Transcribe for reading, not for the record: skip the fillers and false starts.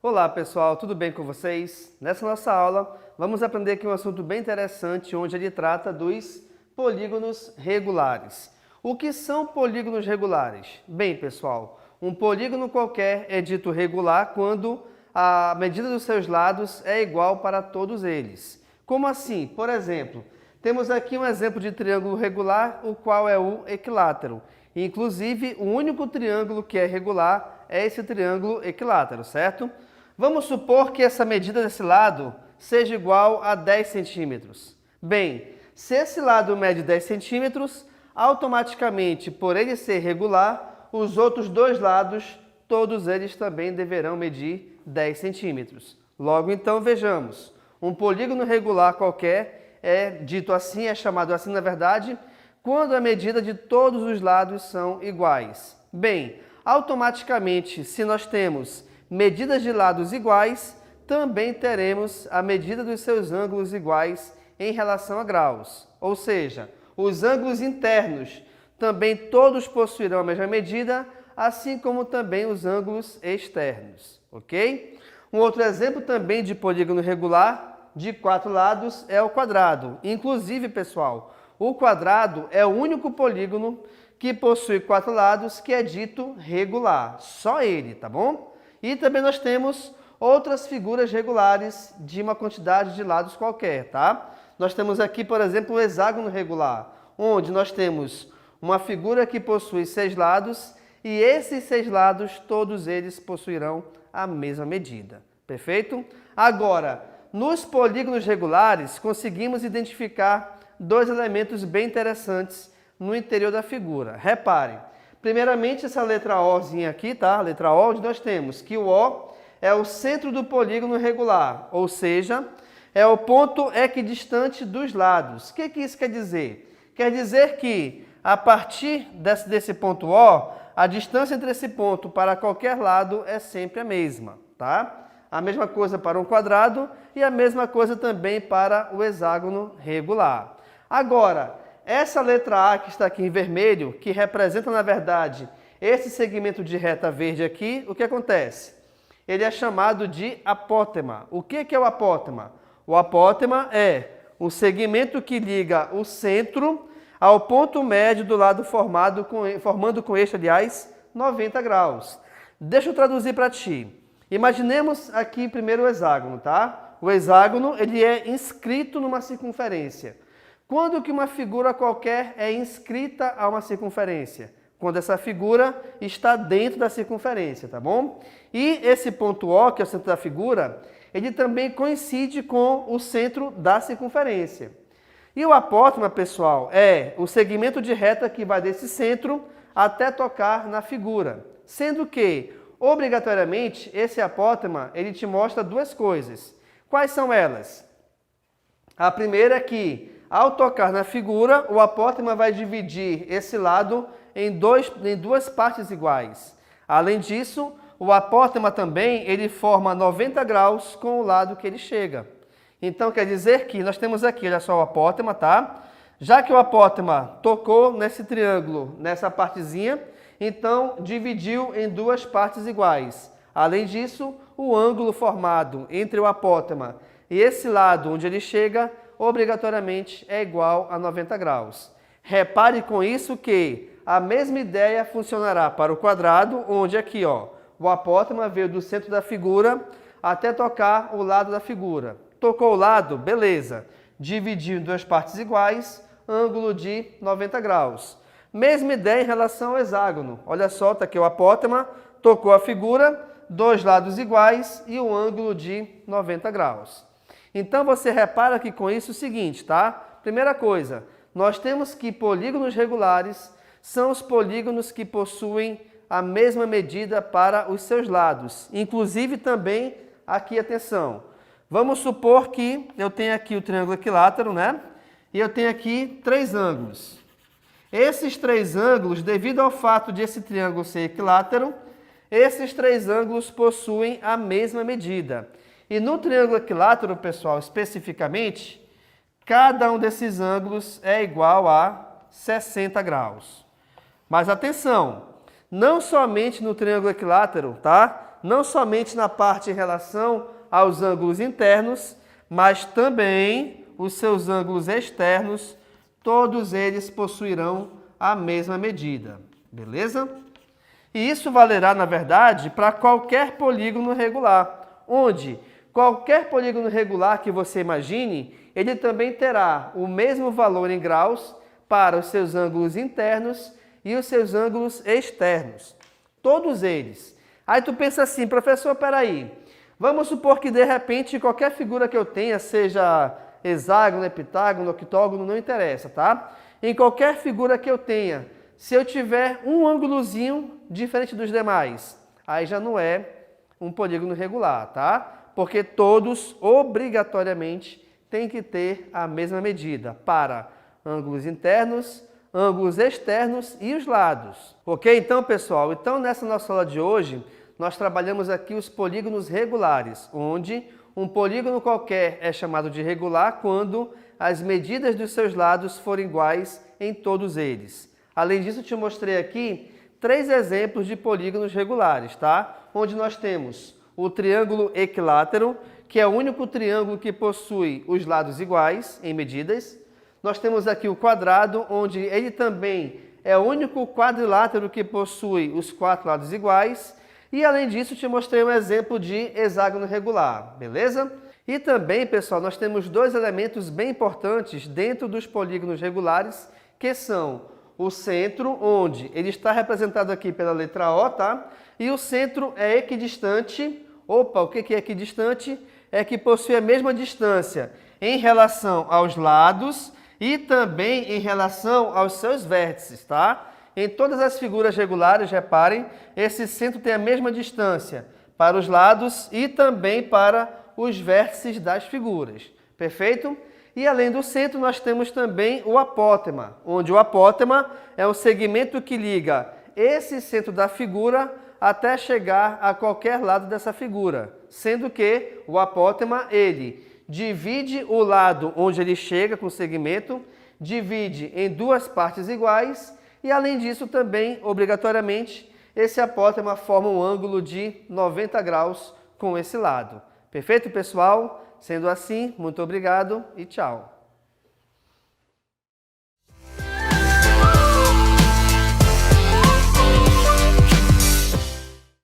Olá pessoal, tudo bem com vocês? Nessa nossa aula vamos aprender aqui um assunto bem interessante onde ele trata dos polígonos regulares. O que são polígonos regulares? Bem pessoal, um polígono qualquer é dito regular quando a medida dos seus lados é igual para todos eles. Como assim? Por exemplo, temos aqui um exemplo de triângulo regular, o qual é o equilátero. Inclusive, o único triângulo que é regular é esse triângulo equilátero, certo? Vamos supor que essa medida desse lado seja igual a 10 centímetros. Bem, se esse lado mede 10 centímetros, automaticamente, por ele ser regular, os outros dois lados, todos eles também deverão medir 10 centímetros. Logo, então, vejamos. Um polígono regular qualquer é dito assim, é chamado assim, na verdade, quando a medida de todos os lados são iguais. Bem, automaticamente, se nós temos medidas de lados iguais, também teremos a medida dos seus ângulos iguais em relação a graus. Ou seja, os ângulos internos também todos possuirão a mesma medida, assim como também os ângulos externos, ok? Um outro exemplo também de polígono regular de 4 lados é o quadrado. Inclusive, pessoal, o quadrado é o único polígono que possui 4 lados que é dito regular. Só ele, tá bom? E também nós temos outras figuras regulares de uma quantidade de lados qualquer, tá? Nós temos aqui, por exemplo, o hexágono regular, onde nós temos uma figura que possui 6 lados e esses 6 lados, todos eles possuirão a mesma medida. Perfeito? Agora, nos polígonos regulares, conseguimos identificar dois elementos bem interessantes no interior da figura. Reparem, primeiramente essa letra Ozinha aqui, tá? A letra O, onde nós temos que o O é o centro do polígono regular, ou seja, é o ponto equidistante dos lados. O que isso quer dizer? Quer dizer que, a partir desse ponto O, a distância entre esse ponto para qualquer lado é sempre a mesma, tá? A mesma coisa para um quadrado e a mesma coisa também para o hexágono regular. Agora, essa letra A que está aqui em vermelho, que representa, na verdade, esse segmento de reta verde aqui, o que acontece? Ele é chamado de apótema. O que é o apótema? O apótema é um segmento que liga o centro ao ponto médio do lado formando com este, aliás, 90 graus. Deixa eu traduzir para ti. Imaginemos aqui primeiro o hexágono, tá? O hexágono, ele é inscrito numa circunferência. Quando que uma figura qualquer é inscrita a uma circunferência? Quando essa figura está dentro da circunferência, tá bom? E esse ponto O, que é o centro da figura, ele também coincide com o centro da circunferência. E o apótema, pessoal, é o segmento de reta que vai desse centro até tocar na figura. Sendo que, obrigatoriamente, esse apótema, ele te mostra duas coisas. Quais são elas? A primeira é que, ao tocar na figura, o apótema vai dividir esse lado em duas partes iguais. Além disso, o apótema também ele forma 90 graus com o lado que ele chega. Então, quer dizer que nós temos aqui, olha só o apótema, tá? Já que o apótema tocou nesse triângulo, nessa partezinha, então dividiu em duas partes iguais. Além disso, o ângulo formado entre o apótema e esse lado onde ele chega, obrigatoriamente é igual a 90 graus. Repare com isso que a mesma ideia funcionará para o quadrado, onde aqui, ó, o apótema veio do centro da figura até tocar o lado da figura. Tocou o lado, beleza. Dividiu em duas partes iguais, ângulo de 90 graus. Mesma ideia em relação ao hexágono. Olha só, está aqui o apótema, tocou a figura, dois lados iguais e um ângulo de 90 graus. Então, você repara aqui com isso o seguinte, tá? Primeira coisa, nós temos que polígonos regulares são os polígonos que possuem a mesma medida para os seus lados. Inclusive também, aqui, atenção, vamos supor que eu tenho aqui o triângulo equilátero, né? E eu tenho aqui 3 ângulos. Esses 3 ângulos, devido ao fato de esse triângulo ser equilátero, esses 3 ângulos possuem a mesma medida. E no triângulo equilátero, pessoal, especificamente, cada um desses ângulos é igual a 60 graus. Mas atenção, não somente no triângulo equilátero, tá? Não somente na parte em relação aos ângulos internos, mas também os seus ângulos externos, todos eles possuirão a mesma medida, beleza? E isso valerá, na verdade, para qualquer polígono regular, onde qualquer polígono regular que você imagine, ele também terá o mesmo valor em graus para os seus ângulos internos e os seus ângulos externos. Todos eles. Aí tu pensa assim, professor, peraí, vamos supor que de repente qualquer figura que eu tenha, seja hexágono, heptágono, octógono, não interessa, tá? Em qualquer figura que eu tenha, se eu tiver um ângulozinho diferente dos demais, aí já não é um polígono regular, tá? Porque todos, obrigatoriamente, têm que ter a mesma medida para ângulos internos, ângulos externos e os lados. Ok? Então, pessoal, nessa nossa aula de hoje, nós trabalhamos aqui os polígonos regulares, onde um polígono qualquer é chamado de regular quando as medidas dos seus lados forem iguais em todos eles. Além disso, te mostrei aqui 3 exemplos de polígonos regulares, tá? Onde nós temos o triângulo equilátero, que é o único triângulo que possui os lados iguais em medidas. Nós temos aqui o quadrado, onde ele também é o único quadrilátero que possui os 4 lados iguais. E além disso, te mostrei um exemplo de hexágono regular, beleza? E também, pessoal, nós temos 2 elementos bem importantes dentro dos polígonos regulares, que são o centro, onde ele está representado aqui pela letra O, tá? E o centro é equidistante. Opa, o que é equidistante? É que possui a mesma distância em relação aos lados e também em relação aos seus vértices, tá? Em todas as figuras regulares, reparem, esse centro tem a mesma distância para os lados e também para os vértices das figuras, perfeito? E além do centro, nós temos também o apótema, onde o apótema é um segmento que liga esse centro da figura até chegar a qualquer lado dessa figura, sendo que o apótema, ele divide o lado onde ele chega com o segmento, divide em 2 partes iguais e, além disso, também, obrigatoriamente, esse apótema forma um ângulo de 90 graus com esse lado. Perfeito, pessoal? Sendo assim, muito obrigado e tchau!